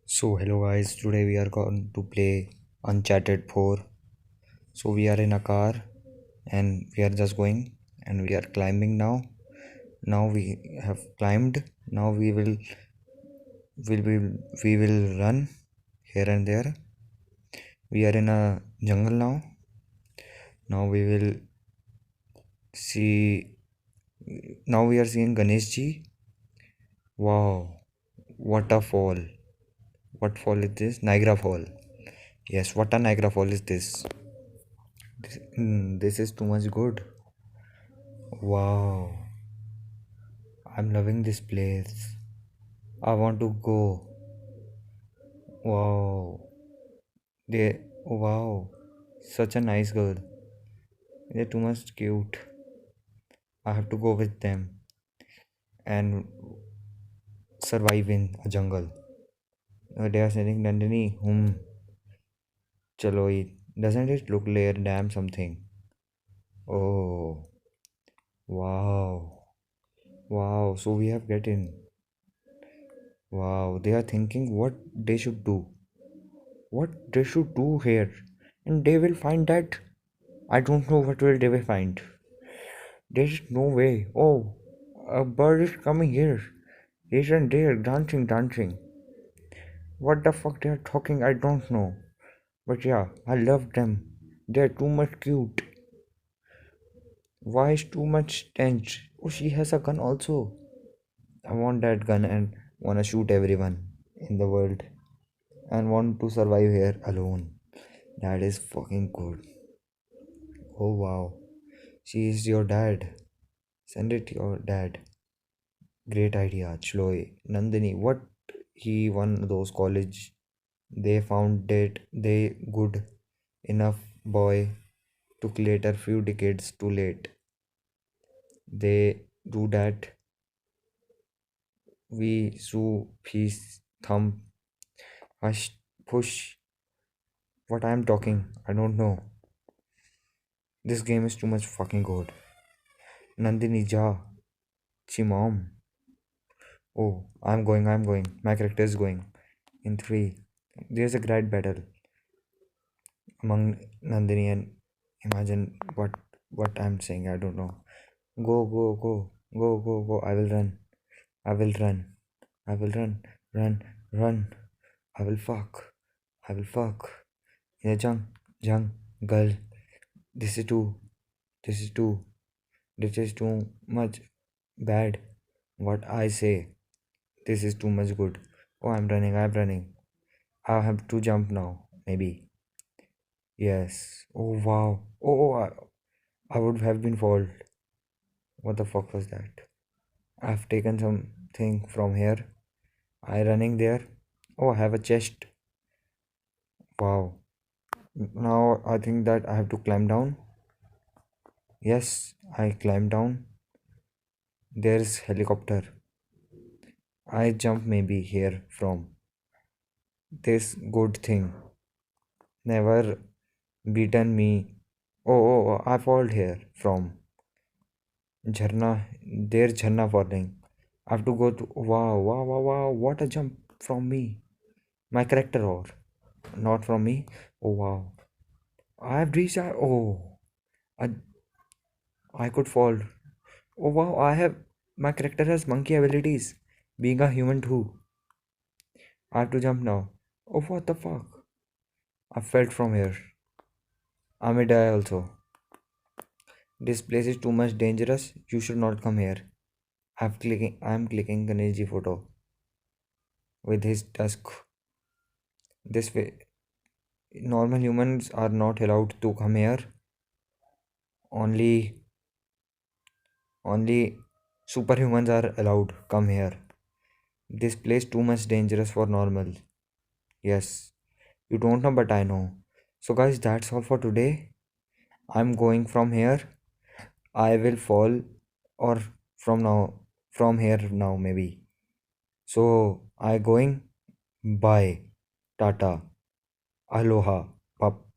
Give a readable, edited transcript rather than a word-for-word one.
So hello guys, today we are going to play Uncharted 4. So we are in a car and we are just going and we are climbing now. Now we have climbed. Now we will run here and there. We are in a jungle now. Now we will see. Now we are seeing Ganesh Ji. Wow, what a fall! What fall is this? Niagara Fall. Yes, what a Niagara Fall is this? This is too much good. Wow, I'm loving this place. I want to go. Wow, wow, such a nice girl. They're too much cute. I have to go with them and survive in a jungle. They are saying, Nandini, chalo eat. Doesn't it look like a dam something? Oh, wow, wow. So we have get in. Wow, they are thinking what they should do. What they should do here. And they will find that I don't know what will they will find. There's no way. Oh, a bird is coming here. He's and there dancing, dancing. What the fuck they are talking, I don't know. But yeah, I love them. They're too much cute. Why is too much tense? Oh, she has a gun also. I want that gun and wanna shoot everyone in the world and want to survive here alone. That is fucking good. Oh wow. She is your dad. Send it to your dad. Great idea, Chloe. Nandini, what he won those college? They found that they good enough boy took later few decades too late. They do that. We sue his thumb. Hush, push. What I am talking? I don't know. This game is too much fucking good. Nandini ja. Chi mom. Oh, I'm going. I'm going. My character is going. In three. There's a great battle among Nandini and imagine what I'm saying. I don't know. Go go go go go go. I will run. I will run. I will run. Run run. I will fuck. I will fuck. In a jungle. This is too. This is too. This is too much bad. What I say. This is too much good. Oh, I'm running. I'm running. I have to jump now. Maybe. Yes. Oh wow. I would have been fooled. What the fuck was that? I've taken something from here. I running there. Oh, I have a chest. Wow. Now I think that I have to climb down. Yes, I climb down. There's helicopter. I jump maybe here from this good thing. Never beaten me. Oh, I fall here from Jharna. There's Jharna falling. I have to go to wow, what a jump from me. My character or not from me. Oh wow. I have reached I I could fall. Oh wow, I have my character has monkey abilities. Being a human too. I have to jump now. Oh what the fuck? I fell from here. I may die also. This place is too much dangerous. You should not come here. I'm clicking Ganesh photo with his tusk. This way normal humans are not allowed to come here. Only only superhumans are allowed come here. This place too much dangerous for normal. Yes, you don't know but I know. So guys, that's all for today. I'm going from here. I will fall or from now from here now maybe. So I going. Bye. Tata. Aloha. Bye.